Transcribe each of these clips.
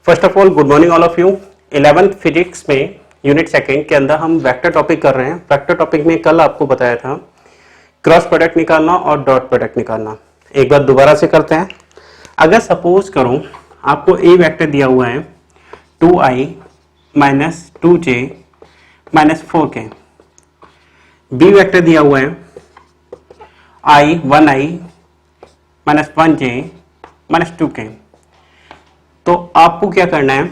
First of all good morning all of you. 11th physics में unit second के अंदर हम वेक्टर टॉपिक कर रहे हैं। वेक्टर टॉपिक में कल आपको बताया था क्रॉस प्रोडक्ट निकालना और डॉट प्रोडक्ट निकालना। एक बार दोबारा से करते हैं। अगर सपोज करो आपको ए वेक्टर दिया हुआ है 2i minus 2j minus 4k, B vector दिया हुआ है i 1i minus 1j minus 2k। तो आपको क्या करना है,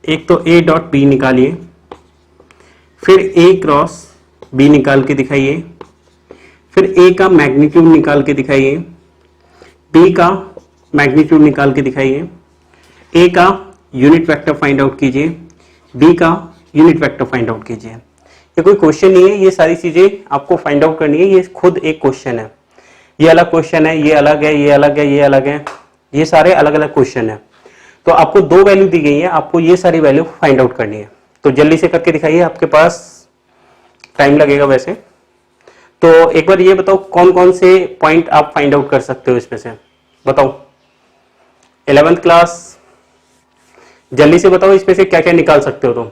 एक तो a डॉट बी निकालिए, फिर a क्रॉस b निकाल के दिखाइए, फिर a का मैग्नीट्यूड निकाल के दिखाइए, b का मैग्नीट्यूड निकाल के दिखाइए, a का यूनिट वेक्टर फाइंड आउट कीजिए, b का यूनिट वेक्टर फाइंड आउट कीजिए। ये कोई क्वेश्चन नहीं है, ये सारी चीजें आपको फाइंड आउट करनी है। ये खुद एक क्वेश्चन है, ये अलग क्वेश्चन है, ये अलग है, ये अलग है, ये अलग है, ये सारे अलग अलग क्वेश्चन है। तो आपको दो वैल्यू दी गई है, आपको ये सारी वैल्यू फाइंड आउट करनी है। तो जल्दी से करके दिखाइए, आपके पास टाइम लगेगा वैसे। तो एक बार ये बताओ कौन कौन से पॉइंट आप फाइंड आउट कर सकते हो इसमें से, बताओ 11th क्लास, जल्दी से बताओ इसमें से क्या क्या निकाल सकते हो। तो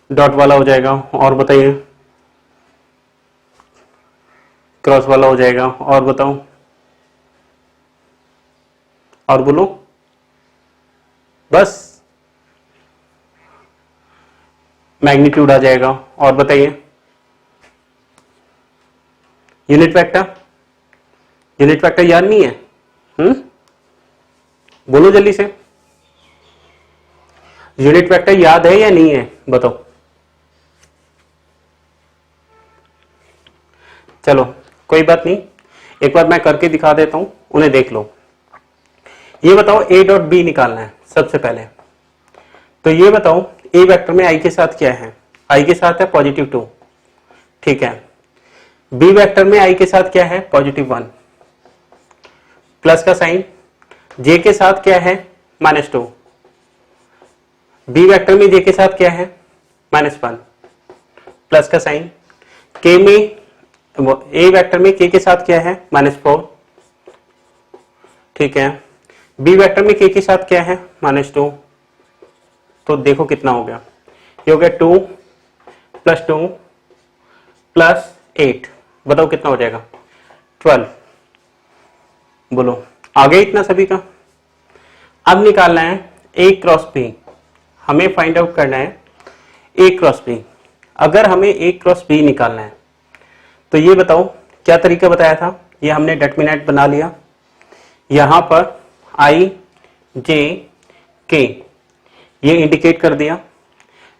डॉट वाला हो जाएगा, और बताइए क्रॉस वाला हो जाएगा, और बताओ, और बोलो, बस मैग्नीट्यूड आ जाएगा, और बताइए यूनिट वेक्टर। यूनिट वेक्टर याद नहीं है? बोलो जल्दी से, यूनिट वेक्टर याद है या नहीं है, बताओ। चलो कोई बात नहीं, एक बार मैं करके दिखा देता हूं, उन्हें देख लो। ये बताओ a डॉट बी निकालना है सबसे पहले। तो ये बताओ a वेक्टर में i के साथ क्या है, i के साथ है +2, ठीक है। b वेक्टर में i के साथ क्या है +1, प्लस का साइन। j के साथ क्या है -2, b वेक्टर में j के साथ क्या है -1, प्लस का साइन। k में a वेक्टर में k के साथ क्या है -4, ठीक है। b वेक्टर में k के साथ क्या है -2। तो देखो कितना हो गया, ये हो गया 2 + 2 + 8, बताओ कितना हो जाएगा 12। बोलो आगे इतना सभी का। अब निकालना है a क्रॉस b, हमें फाइंड आउट करना है a क्रॉस b। अगर हमें a क्रॉस b निकालना है तो ये बताओ क्या तरीका बताया था। ये हमने डिटरमिनेंट बना लिया, यहां पर i j k ये इंडिकेट कर दिया।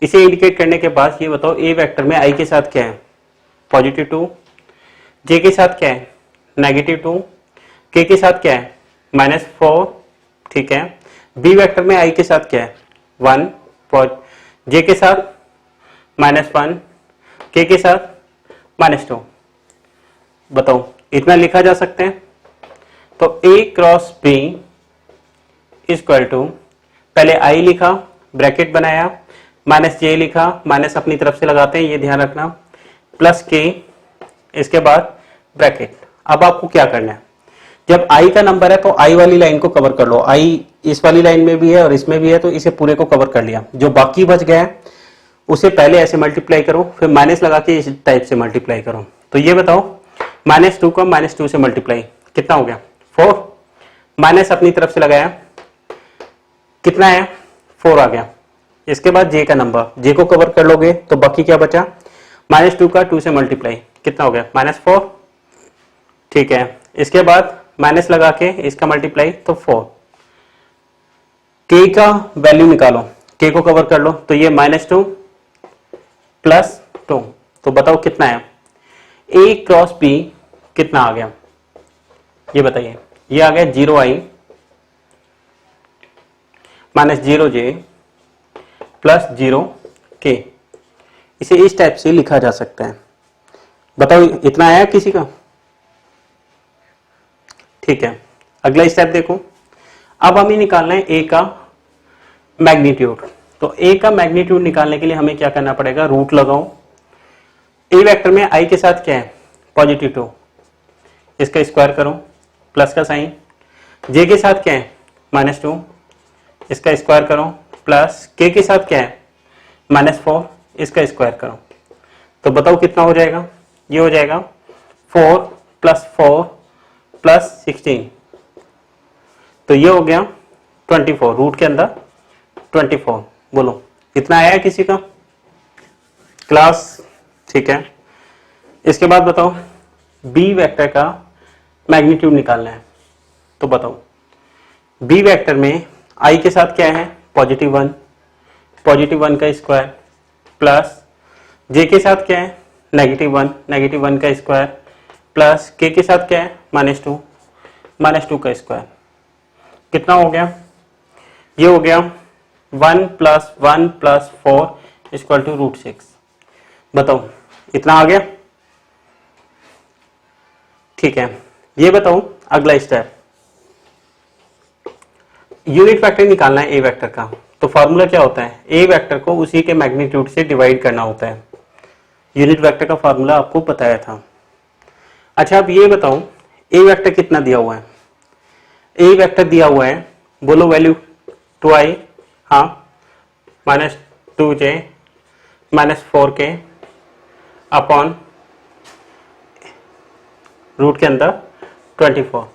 इसे इंडिकेट करने के बाद ये बताओ a वेक्टर में i के साथ क्या है +2, j के साथ क्या है -2, k के साथ क्या है -4, ठीक है। b वेक्टर में i के साथ क्या है 1, j के साथ -1, k के साथ -2। बताओ इतना लिखा जा सकते हैं। तो a cross b equal to, पहले i लिखा, ब्रैकेट बनाया, -j लिखा, माइनस अपनी तरफ से लगाते हैं, ये ध्यान रखना, प्लस k, इसके बाद ब्रैकेट। अब आपको क्या करना है, जब i का नंबर है तो i वाली लाइन को कवर कर लो। i इस वाली लाइन में भी है और इसमें भी है, तो इसे पूरे को कवर कर लिया। जो बाकी बच गया है उसे पहले ऐसे मल्टीप्लाई करो, फिर माइनस लगा के इस टाइप से मल्टीप्लाई करो। तो ये बताओ -2 को -2 से मल्टीप्लाई कितना हो गया 4, माइनस अपनी तरफ से लगाया, कितना है 4 आ गया। इसके बाद j का नंबर, j को कवर कर लोगे तो बाकी क्या बचा, -2 का 2 से मल्टीप्लाई कितना हो गया -4, ठीक है। इसके बाद माइनस लगा के इसका मल्टीप्लाई तो 4। k का वैल्यू निकालो, k को कवर कर लो, तो ये -2 + 2, तो बताओ कितना है a क्रॉस b कितना आ गया, ये बताइए। ये आ गया 0i -0j + 0k। इसे इस टाइप से लिखा जा सकता है। बताओ इतना आया किसी का, ठीक है। अगला स्टेप देखो, अब हमें निकालना है a का मैग्नीट्यूड। तो a का मैग्नीट्यूड निकालने के लिए हमें क्या करना पड़ेगा, रूट लगाओ। a वेक्टर में i के साथ क्या है +2, इसका स्क्वायर करो, प्लस का साइन। j के साथ क्या है -2, इसका स्क्वायर करो, प्लस के के साथ क्या है -4, इसका स्क्वायर करो, तो बताओ कितना हो जाएगा। ये हो जाएगा 4 + 4 + 16, तो ये हो गया 24, रूट के अंदर 24। बोलो इतना आया है किसी का क्लास? ठीक है। इसके बाद बताओ बी वेक्टर का मैग्नीट्यूड निकालना है, तो बताओ बी वेक्टर में आई के साथ क्या है +1, +1 का स्क्वायर, प्लस जे के साथ क्या है -1, -1 का स्क्वायर, प्लस के साथ क्या है -2, -2 का स्क्वायर। कितना हो गया? ये हो गया 1 + 1 + 4 = √6। बताओ इतना आ गया? ठीक है। ये बताओ अगला स्टेप, यूनिट वेक्टर निकालना है ए वेक्टर का। तो फॉर्मूला क्या होता है, ए वेक्टर को उसी के मैग्नीट्यूड से डिवाइड करना होता है। यूनिट वेक्टर का फॉर्मूला आपको बताया था। अच्छा अब ये बताओ ए वेक्टर कितना दिया हुआ है? ए वेक्टर दिया हुआ है, बोलो वैल्यू 2i, हाँ, -2j -4k अपॉन रूट के अंदर 24।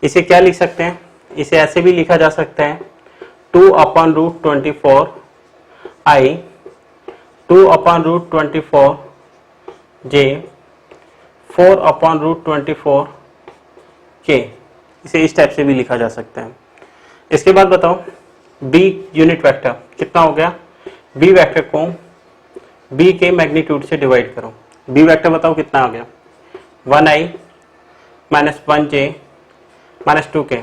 इसे क्या लिख सकते हैं? इसे ऐसे भी लिखा जा सकता है 2/√24 i, 2/√24 j, 4/√24 k। इसे इस टाइप से भी लिखा जा सकता है। इसके बाद बताओ बी यूनिट वेक्टर कितना हो गया? बी वेक्टर को बी के मैग्नीट्यूड से डिवाइड करो। बी वेक्टर बताओ कितना आ गया? 1i -1j -2k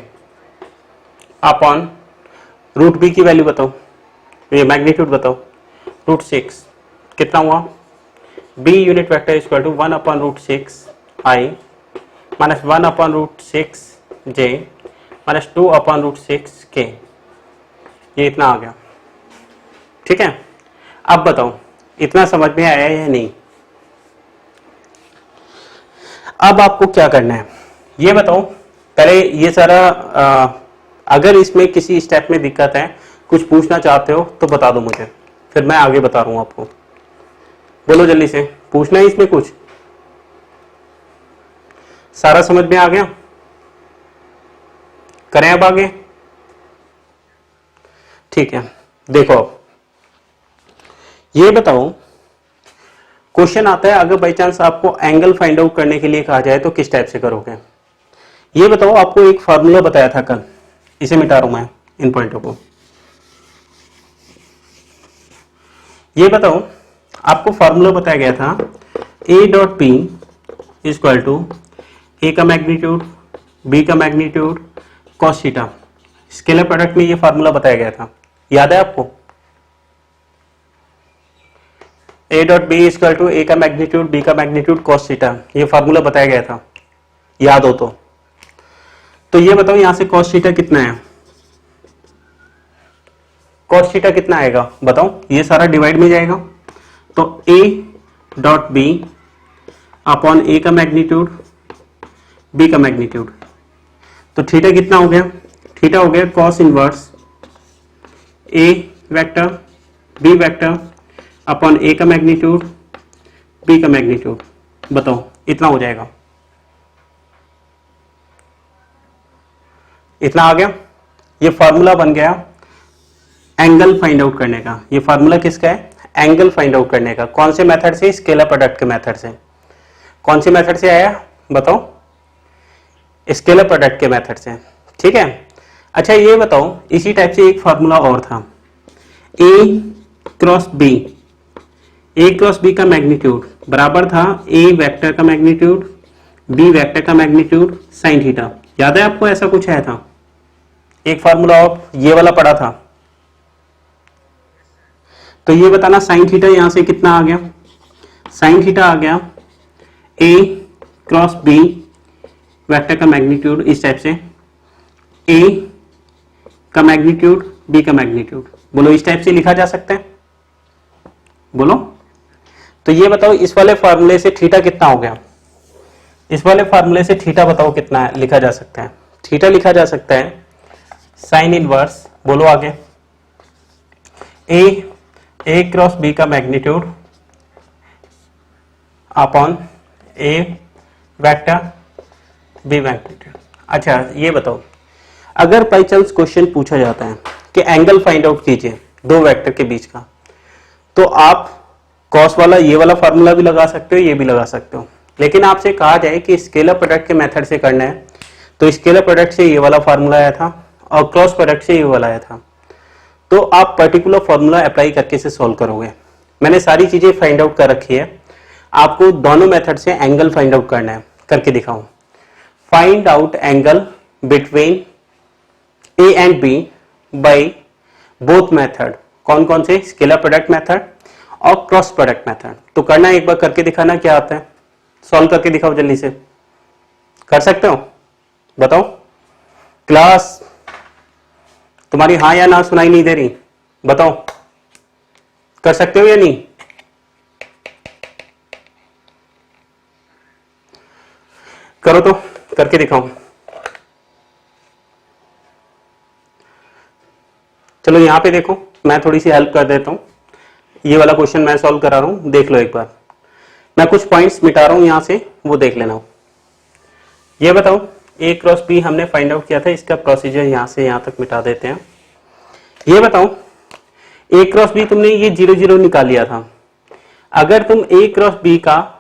upon root B की वैल्यू बताओ, ये मैग्नीट्यूड बताओ, √6। कितना हुआ? B unit vector = 1/√6i -1/√6j -2/√6k। ये इतना आ गया। ठीक है। अब बताओ इतना समझ में आया या नहीं? अब आपको क्या करना है ये बताओ। पहले ये सारा अगर इसमें किसी स्टेप में दिक्कत है, कुछ पूछना चाहते हो तो बता दो मुझे, फिर मैं आगे बता रहा हूं आपको। बोलो जल्दी से, पूछना है इसमें कुछ? सारा समझ में आ गया? करें अब आगे? ठीक है। देखो अब ये बताओ, क्वेश्चन आता है अगर बाई चांस आपको एंगल फाइंड आउट करने के लिए कहा जाए तो किस टाइप से करोगे? ये बताओ। आपको एक फार्मूला बताया था कल, इसे मिटा रहा हूं मैं इन पॉइंटों को। ये बताओ आपको फार्मूला बताया गया था A.P = A का मैग्नीट्यूड, B का magnitude, cos theta. Scalar product में ये फार्मूला बताया गया था, याद है आपको? A.B = A का मैग्नीट्यूड, B का मैग्नीट्यूड, cos थीटा, ये फार्मूला बताया गया था, याद हो तो ये बताओ यहां से cos थीटा कितना है? cos थीटा कितना आएगा बताओ? ये सारा डिवाइड में जाएगा, तो A.B अपॉन A का मैग्नीट्यूड, B का मैग्नीट्यूड, तो थीटा कितना हो गया? थीटा हो गया cos inverse A vector B vector upon A का मैग्नीट्यूड B का मैग्नीट्यूड। बताओ इतना हो जाएगा। इतना आ गया। ये फार्मूला बन गया एंगल फाइंड आउट करने का। ये फार्मूला किसका है? एंगल फाइंड आउट करने का। कौन से मेथड से? स्केलर प्रोडक्ट के मेथड से। कौन से मेथड से आया बताओ? स्केलर प्रोडक्ट के मेथड से। ठीक है। अच्छा ये बताओ, इसी टाइप से एक फार्मूला और था, A cross B। A cross B का मैग्नीट्यूड बराबर था A वेक्टर का मैग्नीट्यूड B वेक्टर का मैग्नीट्यूड साइन थीटा। याद है आपको? ऐसा कुछ है था एक फार्मूला और ये वाला पड़ा था। तो ये बताना साइन थीटा यहां से कितना आ गया? साइन थीटा आ गया A क्रॉस B वेक्टर का मैग्नीट्यूड, इस टाइप से A का मैग्नीट्यूड B का मैग्नीट्यूड। बोलो इस टाइप से लिखा जा सकता है? बोलो। तो ये बताओ इस वाले फार्मूले से थीटा कितना हो गया? इस वाले फार्मूले से थीटा बताओ कितना लिखा जा सकता है? थीटा लिखा जा सकता है साइन इनवर्स, बोलो आगे, ए क्रॉस बी का मैग्नीट्यूड अपॉन ए वेक्टर बी मैग्नीट्यूड। अच्छा ये बताओ, अगर बाई चांस क्वेश्चन पूछा जाता है कि एंगल फाइंड आउट कीजिए दो वेक्टर के बीच का, तो आप कॉस वाला ये वाला फार्मूला भी लगा सकते हो, ये भी लगा सकते हो, लेकिन आपसे कहा जाए कि स्केलर प्रोडक्ट के मेथड से करना है, तो स्केलर प्रोडक्ट से ये वाला फार्मूला आया था और क्रॉस प्रोडक्ट से ये वाला आया था, तो आप पर्टिकुलर फार्मूला अप्लाई करके इसे सॉल्व करोगे। मैंने सारी चीजें फाइंड आउट कर रखी है, आपको दोनों मेथड से एंगल फाइंड आउट करना है, करके दिखाऊं। Find out angle between A and B by both method, कौन कौन से, स्केलर प्रोडक्ट मेथड और क्रॉस प्रोडक्ट मेथड। तो करना एक बार करके दिखाना क्या आता है, सॉल्व करके दिखाओ जल्दी से, कर सकते हो, बताओ क्लास, तुम्हारी हाँ या ना सुनाई नहीं दे रही, बताओ कर सकते हो या नहीं, करो तो, करके दिखाओ। चलो यहां पे देखो, मैं थोड़ी सी हेल्प कर देता हूं, ये वाला क्वेश्चन मैं सॉल्व करा रहा हूं, देख लो एक बार, मैं कुछ पॉइंट्स मिटा रहा हूं यहां से, वो देख लेना। ये बताओ ए क्रॉस बी हमने फाइंड आउट किया था, इसका प्रोसीजर यहां से यहां तक मिटा देते हैं। ये बताओ ए क्रॉस बी तुमने ये 0 0 निकाल लिया था, अगर तुम ए क्रॉस बी का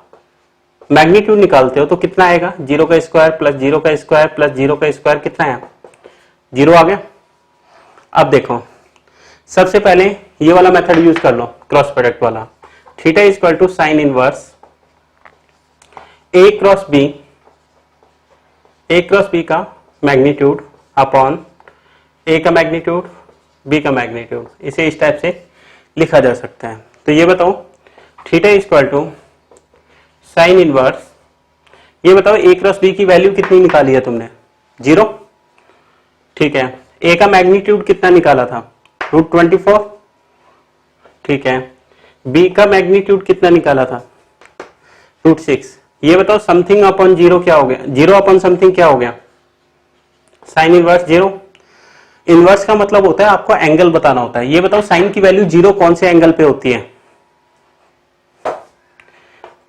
मैग्नीट्यूड निकालते हो तो कितना आएगा, 0 का स्क्वायर प्लस 0 का स्क्वायर प्लस 0 का स्क्वायर, कितना है, 0 आ गया। अब देखो सबसे पहले ये वाला मेथड यूज कर लो, क्रॉस प्रोडक्ट वाला, theta equal to sine inverse A cross B का मैग्नीट्यूड अपॉन ए का मैग्नीट्यूड बी का मैग्नीट्यूड, इसे इस टाइप से लिखा जा सकता है। तो ये बताओ theta equal to sine inverse, ये बताओ ए क्रॉस बी की वैल्यू कितनी निकाली है तुमने, 0, ठीक है। ए का मैग्नीट्यूड कितना निकाला था, √24, ठीक है। बी का मैग्नीट्यूड कितना निकाला था, √6। ये बताओ समथिंग अपॉन 0 क्या हो गया, 0 अपॉन समथिंग क्या हो गया, साइन इनवर्स 0। इनवर्स का मतलब होता है आपको एंगल बताना होता है। ये बताओ साइन की वैल्यू 0 कौन से एंगल पे होती है,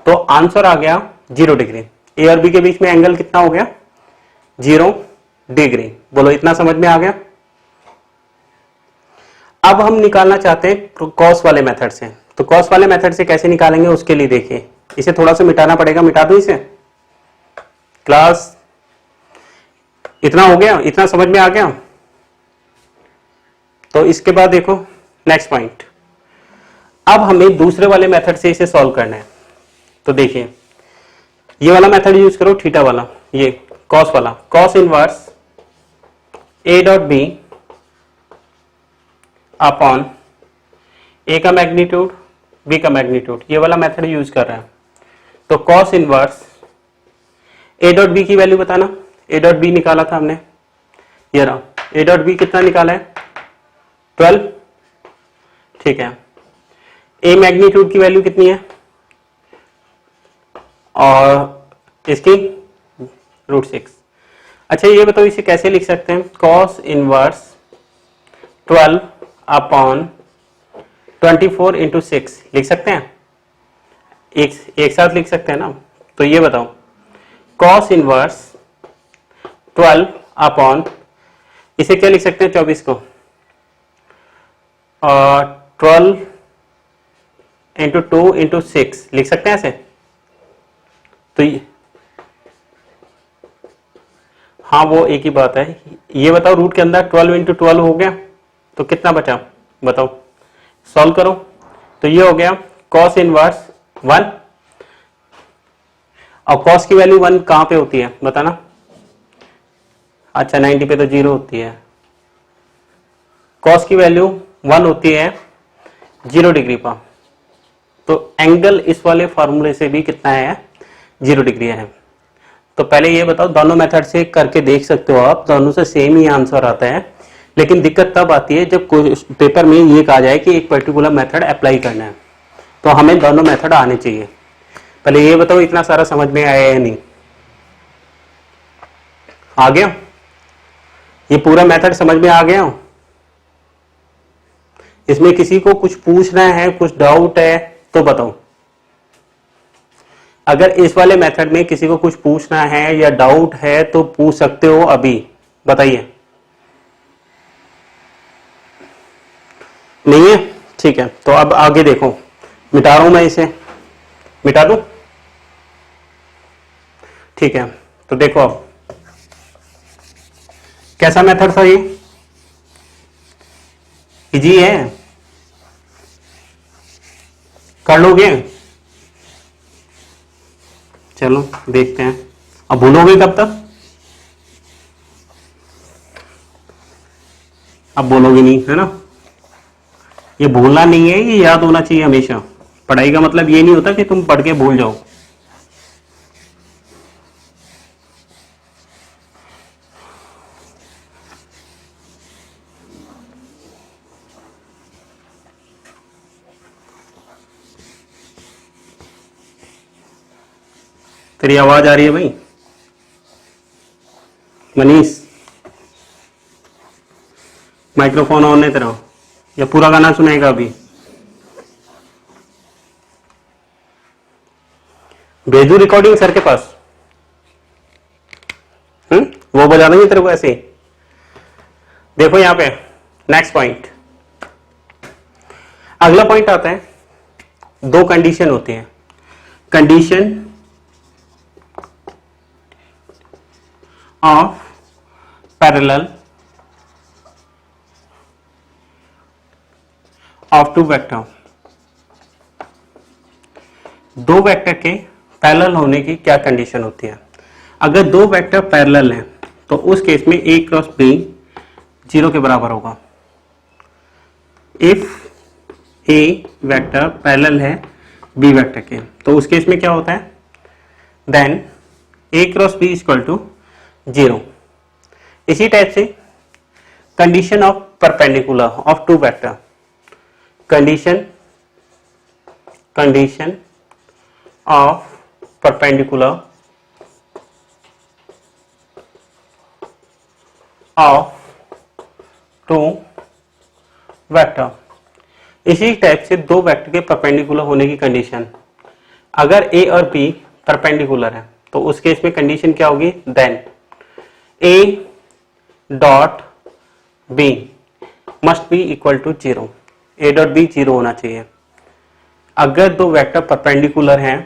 तो आंसर आ गया 0 डिग्री। ए और बी के बीच में एंगल कितना हो गया, 0 डिग्री। बोलो इतना समझ में आ गया। अब हम निकालना चाहते हैं कॉस वाले मेथड से, तो कॉस वाले मेथड से कैसे निकालेंगे उसके लिए देखिए, इसे थोड़ा सा मिटाना पड़ेगा, मिटा दो इसे क्लास, इतना हो गया, इतना समझ में आ गया। तो इसके बाद देखो नेक्स्ट पॉइंट, अब हमें दूसरे वाले मेथड से इसे सॉल्व करना है। तो देखिए ये वाला मेथड यूज करो, थीटा वाला, ये कॉस वाला, cos inverse A dot B upon A का मैग्नीट्यूड बी का मैग्नीट्यूड, ये वाला मेथड यूज कर रहा है। तो cos inverse A dot B की वैल्यू बताना, ए डॉट बी निकाला था हमने, ये रहा ए डॉट बी कितना निकाला है, 12, ठीक है। ए मैग्नीट्यूड की वैल्यू कितनी है और इसकी √6। अच्छा ये बताओ इसे कैसे लिख सकते हैं, कॉस इनवर्स 12 अपॉन 24 इंटू 6 लिख सकते हैं, एक साथ लिख सकते हैं ना। तो ये बताओ कॉस इनवर्स 12 अपॉन, इसे क्या लिख सकते हैं 24 को, और 12 इंटू 2 इंटू 6 लिख सकते हैं ऐसे। तो हाँ वो एक ही बात है। ये बताओ रूट के अंदर 12 इंटू 12 हो गया, तो कितना बचा बताओ, सॉल्व करो। तो ये हो गया कॉस इनवर्स 1, और कॉस की वैल्यू 1 कहां पे होती है बताना, अच्छा 90 पे तो 0 होती है, कॉस की वैल्यू 1 होती है 0 डिग्री पर। तो एंगल इस वाले फॉर्मूले से भी कितना है, 0 डिग्री है। तो पहले ये बताओ, दोनों मेथड से करके देख सकते हो आप, दोनों से सेम ही आंसर आता है, लेकिन दिक्कत तब आती है जब पेपर में ये कहा जाए कि एक पर्टिकुलर मेथड अप्लाई करना है, तो हमें दोनों मेथड आने चाहिए। पहले ये बताओ इतना सारा समझ में आया या नहीं, आ गया। ये पूरा मेथड समझ में आ गया? इसमें किसी को कुछ पूछना है, कुछ डाउट है तो बताओ। अगर इस वाले मेथड में किसी को कुछ पूछना है या डाउट है तो पूछ सकते हो अभी, बताइए। नहीं है? ठीक है, तो अब आगे देखो, मिटा रहा हूं मैं इसे, मिटा दूं? ठीक है, तो देखो अब कैसा मेथड था ये? इजी है, कर लोगे? चलो देखते हैं। अब भूलोगे कब तक? अब बोलोगे नहीं, है ना? ये भूलना नहीं है, ये याद होना चाहिए हमेशा। पढ़ाई का मतलब ये नहीं होता कि तुम पढ़ के भूल जाओ। तेरी आवाज आ रही है भाई मनीष? माइक्रोफोन ऑन है तेरा? या पूरा गाना सुनेगा अभी? भेजू रिकॉर्डिंग सर के पास? वो बजा देंगे तेरे को ऐसे ही। देखो यहां पे नेक्स्ट पॉइंट, अगला पॉइंट आता है, दो कंडीशन होती है। Condition of parallel of two vector. दो वेक्टर के पैरेलल होने की क्या कंडीशन होती है? अगर दो वेक्टर पैरेलल हैं तो उस केस में ए क्रॉस बी 0 के बराबर होगा। इफ ए वेक्टर पैरेलल है बी वेक्टर के, तो उस केस में क्या होता है? Then A cross B equal to 0। इसी टाइप से condition of perpendicular of two vector, condition of perpendicular of two vector. इसी टाइप से दो वेक्टर के परपेंडिकुलर होने की कंडीशन, अगर ए और बी परपेंडिकुलर है तो उस केस में कंडीशन क्या होगी? Then A dot B must be equal to 0। A dot B 0 होना चाहिए। अगर दो वेक्टर परपेंडिकुलर हैं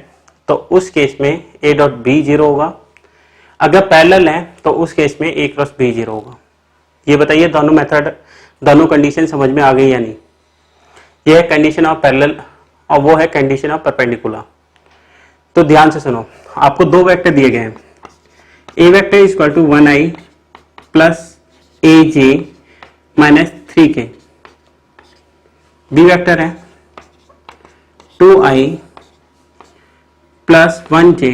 तो उस केस में ए डॉट बी 0 होगा। अगर पैरेलल है तो उस केस में ए क्रॉस बी 0 होगा। ये बताइए दोनों मेथड, दोनों कंडीशन समझ में आ गई या नहीं? ये है कंडीशन ऑफ पैरेलल और वो है कंडीशन ऑफ परपेंडिकुलर। तो ध्यान से सुनो, आपको दो वेक्टर दिए गए हैं। A vector is equal to 1i plus A J minus 3k। B vector है 2i plus 1j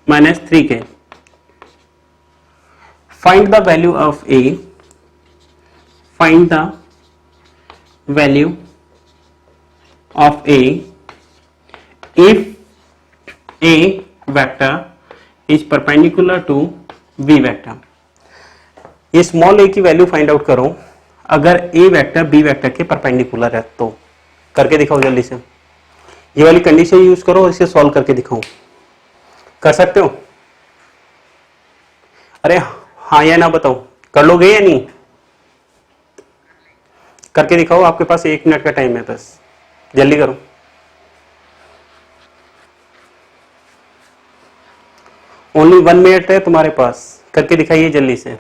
minus 3k। Find the value of A, find the value of A if A vector is perpendicular to B vector. ये small A की value find out करो अगर A vector B vector के perpendicular है तो। करके दिखाओ जल्दी से, ये वाली कंडीशन यूज करो और इसे सॉल्व करके दिखाओ। कर सकते हो? अरे हाँ या ना बताओ, कर लोगे या नहीं? करके दिखाओ, आपके पास 1 मिनट का टाइम है, बस जल्दी करो। ओनली 1 मिनट है तुम्हारे पास, करके दिखाइए जल्दी से।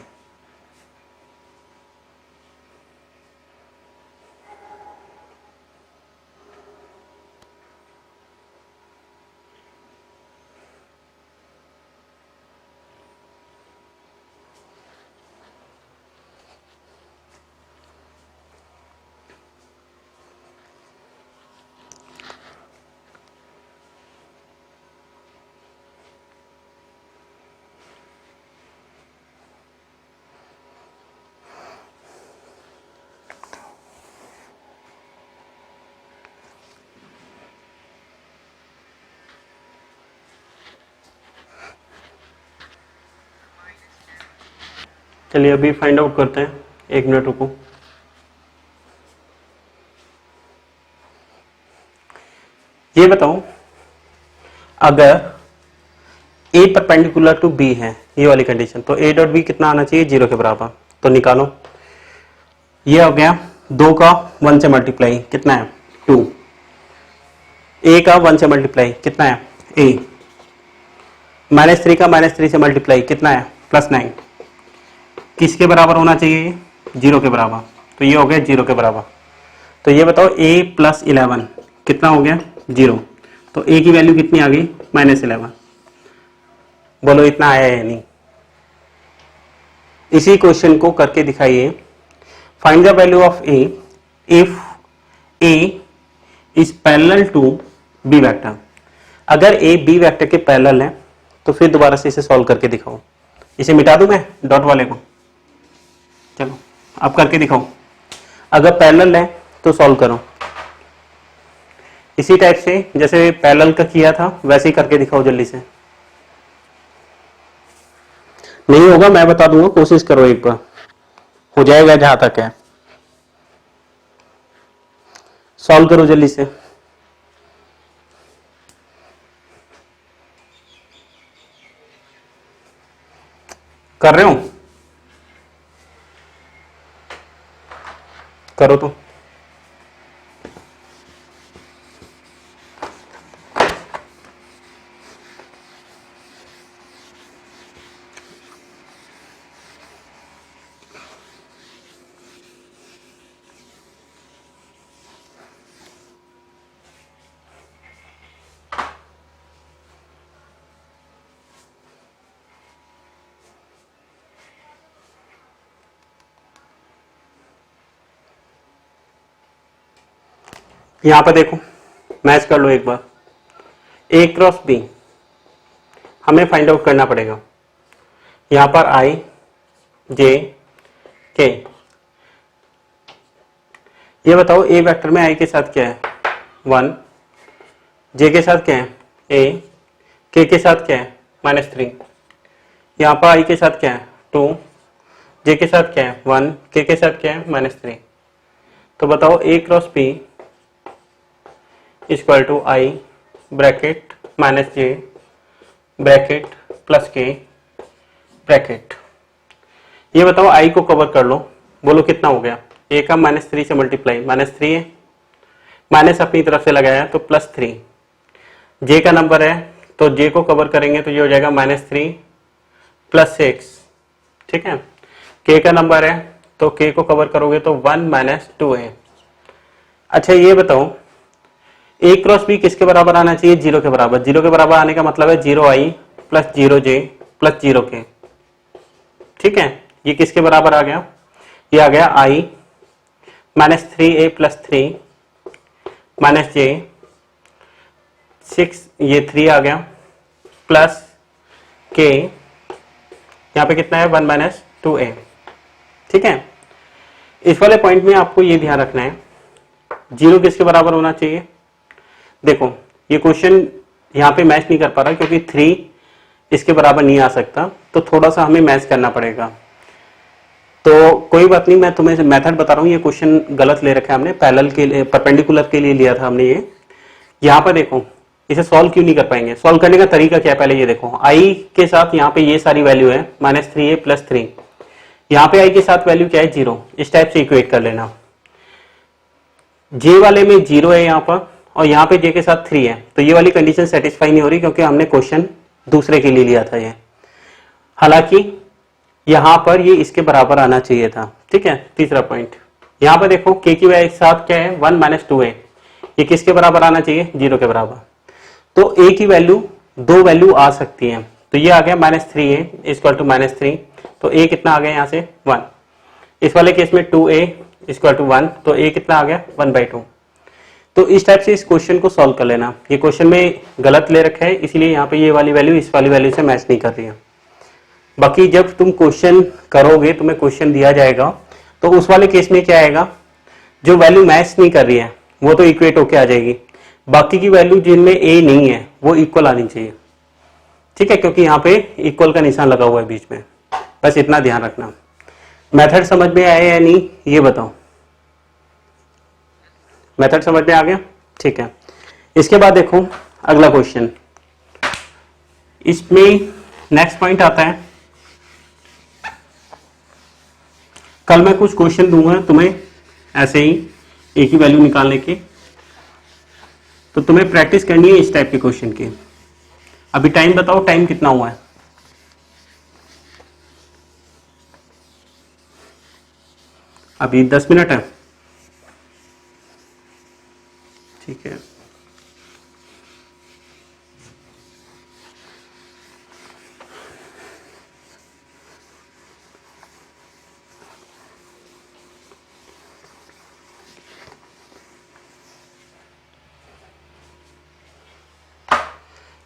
चलिए अभी फाइंड आउट करते हैं, 1 मिनट रुको। ये बताओ अगर ए परपेंडिकुलर टू बी है, ये वाली कंडीशन, तो ए डॉट बी कितना आना चाहिए, 0 के बराबर। तो निकालो, ये हो गया 2 का 1 से मल्टीप्लाई कितना है 2, ए का 1 से मल्टीप्लाई कितना है ए, -3 का -3 से मल्टीप्लाई कितना है +9, किसके बराबर होना चाहिए, 0 के बराबर। तो ये हो गया 0 के बराबर। तो ये बताओ a + 11 कितना हो गया 0, तो a की वैल्यू कितनी आ गई -11। बोलो इतना आया है नहीं। इसी क्वेश्चन को करके दिखाइए, find the value of a if a is parallel to b vector. अगर a b वेक्टर के पैरेलल है तो फिर दोबारा से इसे सॉल्व करके दिखाओ। इसे मिटा दूं मैं डॉट वाले को, चलो आप करके दिखाओ। अगर पैरेलल है तो सॉल्व करो, इसी टाइप से जैसे पैरेलल का किया था वैसे ही करके दिखाओ जल्दी से। नहीं होगा मैं बता दूंगा, कोशिश करो एक बार, हो जाएगा जहां तक है। सॉल्व करो जल्दी से। कर रहे हो, करो तो। यहां पर देखो, मैच कर लो एक बार, a क्रॉस b हमें फाइंड आउट करना पड़ेगा। यहां पर i j k, ये बताओ a वेक्टर में i के साथ क्या है 1, j के साथ क्या है a, k के साथ क्या है -3, यहां पर i के साथ क्या है 2, j के साथ क्या है 1, k के साथ क्या है -3। तो बताओ a cross b equal to i bracket -j bracket +k bracket. ये बताओ i को कवर कर लो, बोलो कितना हो गया, a का -3 से मल्टीप्लाई, -3 है, माइनस अपनी तरफ से लगाया तो +3, j का नंबर है तो j को कवर करेंगे तो ये हो जाएगा -3 + 6, ठीक है। k का नंबर है तो k को कवर करोगे तो 1 - 2 है। अच्छा ये बताओ a क्रॉस b किसके बराबर आना चाहिए, 0 के बराबर। 0 के बराबर आने का मतलब है 0i + 0j + 0k, ठीक है। ये किसके बराबर आ गया, ये आ गया i -3a + 3 -j 6, ये 3 आ गया प्लस k, यहाँ पे कितना है 1 - 2a, ठीक है। इस वाले पॉइंट में आपको ये ध्यान रखना है 0 किसके बराबर होना चाहिए। देखो ये क्वेश्चन यहाँ पे मैच नहीं कर पा रहा क्योंकि 3 इसके बराबर नहीं आ सकता, तो थोड़ा सा हमें मैच करना पड़ेगा। तो कोई बात नहीं, मैं तुम्हें मेथड बता रहा हूँ, ये क्वेश्चन गलत ले रखा है हमने, पैरेलल के लिए परपेंडिकुलर के लिए लिया था हमने ये। यहाँ पर देखो इसे सॉल्व क्यों नहीं कर पाएंगे, सॉल्व करने का तरीका क्या है पहले ये देखो। i के साथ यहाँ पे ये सारी वैल्यू है -3a + 3, यहाँ पे i के साथ वैल्यू क्या है 0, इस टाइप से इक्वेट कर लेना। j वाले में 0 है यहाँ पर और यहाँ पे j के साथ 3 है, तो ये वाली कंडीशन सेटिस्फाई नहीं हो रही क्योंकि हमने क्वेश्चन दूसरे के लिए लिया था ये। हालांकि यहाँ पर ये इसके बराबर आना चाहिए था, ठीक है। तीसरा पॉइंट यहाँ पर देखो k की वैल्यू साथ क्या है 1 - 2 है, ये किसके बराबर आना चाहिए 0 के बराबर। तो a की वैल्यू दो वैल्यू आ सकती है, तो ये आ गया -3a = -3, तो a कितना आ गया यहाँ से 1। इस वाले केस में 2a = 1, तो a कितना आ गया 1/2। तो इस टाइप से इस क्वेश्चन को सॉल्व कर लेना। ये क्वेश्चन में गलत ले रखा है इसीलिए यहाँ पे ये वाली वैल्यू इस वाली वैल्यू से मैच नहीं कर रही है। बाकी जब तुम क्वेश्चन करोगे, तुम्हें क्वेश्चन दिया जाएगा तो उस वाले केस में क्या आएगा, जो वैल्यू मैच नहीं कर रही है वो तो इक्वेट होके आ जाएगी, बाकी की वैल्यू जिनमें a नहीं है वो इक्वल आनी चाहिए, ठीक है, क्योंकि यहाँ पे इक्वल का निशान लगा हुआ है बीच में, बस इतना ध्यान रखना। मेथड समझ में आया या नहीं ये बताओ। मेथड समझ में आ गया, ठीक है। इसके बाद देखो अगला क्वेश्चन, इसमें नेक्स्ट पॉइंट आता है, कल मैं कुछ क्वेश्चन दूंगा तुम्हें ऐसे ही एक ही वैल्यू निकालने के, तो तुम्हें प्रैक्टिस करनी है इस टाइप के क्वेश्चन की। अभी टाइम बताओ, टाइम कितना हुआ है? अभी 10 मिनट है, ठीक है।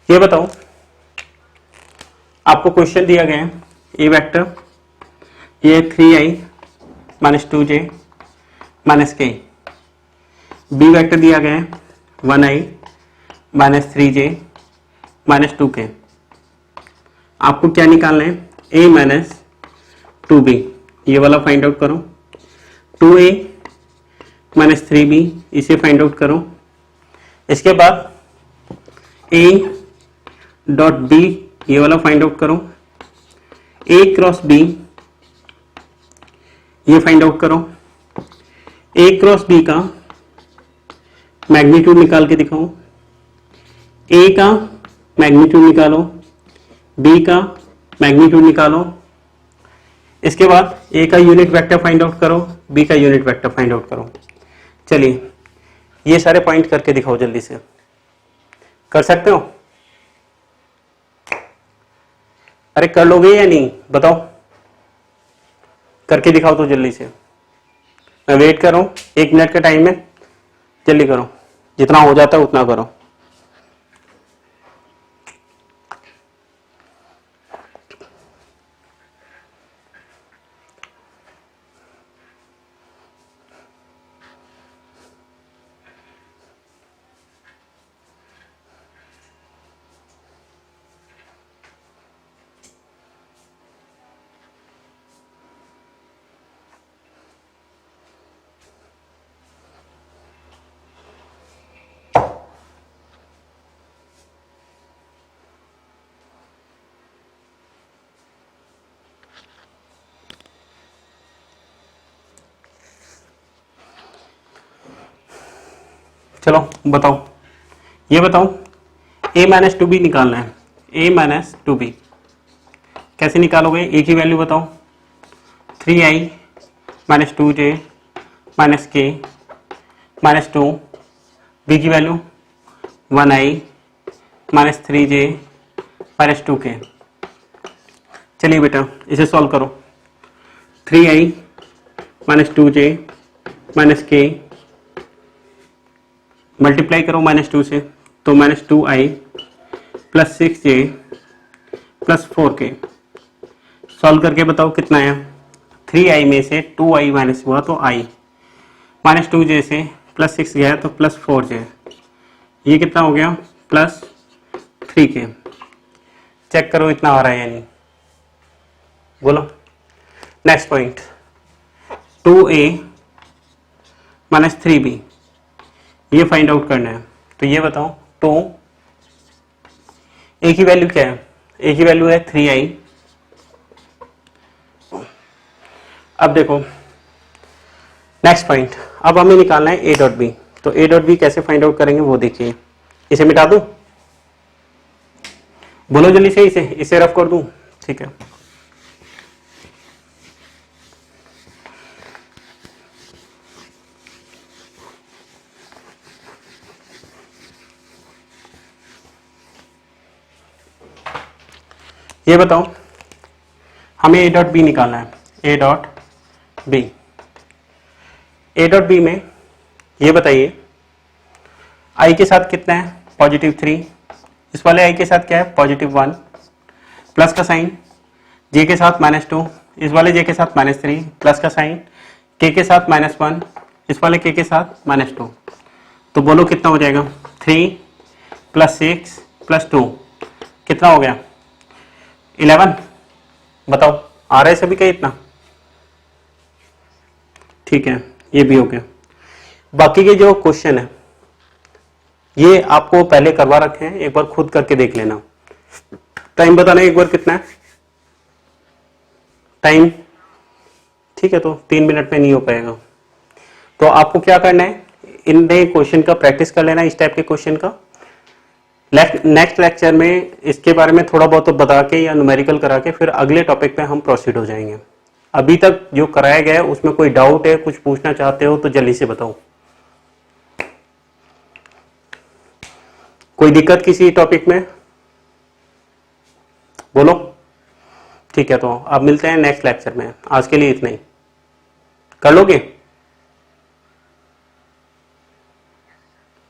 ये बताओ, आपको क्वेश्चन दिया गया है ए वेक्टर, ये 3i माइनस 2j माइनस के, बी वेक्टर दिया गया है 1i minus 3j minus 2k। आपको क्या निकालना है? a माइनस 2b, ये वाला फाइंड आउट करो। 2a माइनस 3b, इसे फाइंड आउट करो। इसके बाद a डॉट b, ये वाला फाइंड आउट करो। a क्रॉस b, ये फाइंड आउट करो। a क्रॉस b का मैग्नीट्यूड निकाल के दिखाओ। a का मैग्नीट्यूड निकालो, b का मैग्नीट्यूड निकालो। इसके बाद a का यूनिट वेक्टर फाइंड आउट करो, b का यूनिट वेक्टर फाइंड आउट करो। चलिए ये सारे पॉइंट करके दिखाओ जल्दी से, कर सकते हो? अरे कर लोगे या नहीं बताओ, करके दिखाओ तो जल्दी से। मैं वेट कर रहा हूं, 1 मिनट का टाइम है, जल्दी करो, जितना हो जाता है उतना करो। चलो बताओ, ये बताओ a माइनस 2b निकालना है। a माइनस 2b कैसे निकालोगे? a की वैल्यू बताओ। 3i minus 2j minus k minus 2, b की value 1i minus 3j minus 2k। चलिए बेटा इसे सॉल्व करो। 3i minus 2j minus k multiply करो माइनस 2 से, तो minus 2i plus 6j plus 4k। Solve करके बताओ कितना है? 3i में से 2i माइनस हुआ तो i, माइनस 2j से प्लस 6 गया तो प्लस 4j, ये कितना हो गया? Plus 3k। चेक करो इतना आ रहा है या नहीं, बोलो। Next point 2a minus 3b, ये फाइंड आउट करना है। तो ये बताओ, तो a की वैल्यू क्या है? a की वैल्यू है 3i। अब देखो नेक्स्ट पॉइंट, अब हमें निकालना है a डॉट बी। तो a डॉट बी कैसे फाइंड आउट करेंगे वो देखिए। इसे मिटा दूं? बोलो जल्दी से, इसे रफ कर दूं? ठीक है, ये बताओ हमें a डॉट बी निकालना है। a dot B, a dot B में ये बताइए i के साथ कितना है? पॉजिटिव 3, इस वाले i के साथ क्या है? पॉजिटिव 1, प्लस का साइन, j के साथ माइनस 2, इस वाले j के साथ माइनस 3, प्लस का साइन, k के साथ माइनस 1, इस वाले k के साथ माइनस 2। तो बोलो कितना हो जाएगा? 3 प्लस 6 प्लस 2 कितना हो गया? 11। बताओ आ रहा है सभी का इतना? ठीक है, ये भी हो गया। बाकी के जो क्वेश्चन है ये आपको पहले करवा रखे हैं, एक बार खुद करके देख लेना। टाइम बताना एक बार कितना है टाइम। ठीक है, तो 3 मिनट में नहीं हो पाएगा, तो आपको क्या करना है, इन क्वेश्चन का प्रैक्टिस कर लेना, इस टाइप के क्वेश्चन का। नेक्स्ट लेक्चर में इसके बारे में थोड़ा बहुत तो बता के या न्यूमेरिकल करा के फिर अगले टॉपिक पे हम प्रोसीड हो जाएंगे। अभी तक जो कराया गया है उसमें कोई डाउट है, कुछ पूछना चाहते हो तो जल्दी से बताओ। कोई दिक्कत किसी टॉपिक में बोलो। ठीक है, तो अब मिलते हैं नेक्स्ट लेक्चर में, आज के लिए इतना ही। कर लोगे?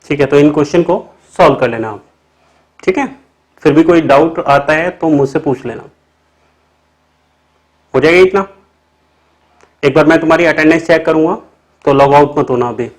ठीक है, तो इन क्वेश्चन को सॉल्व कर लेना आप। ठीक है, फिर भी कोई डाउट आता है तो मुझसे पूछ लेना। हो जाएगा इतना? एक बार मैं तुम्हारी अटेंडेंस चेक करूंगा, तो लॉग आउट मत होना अभी।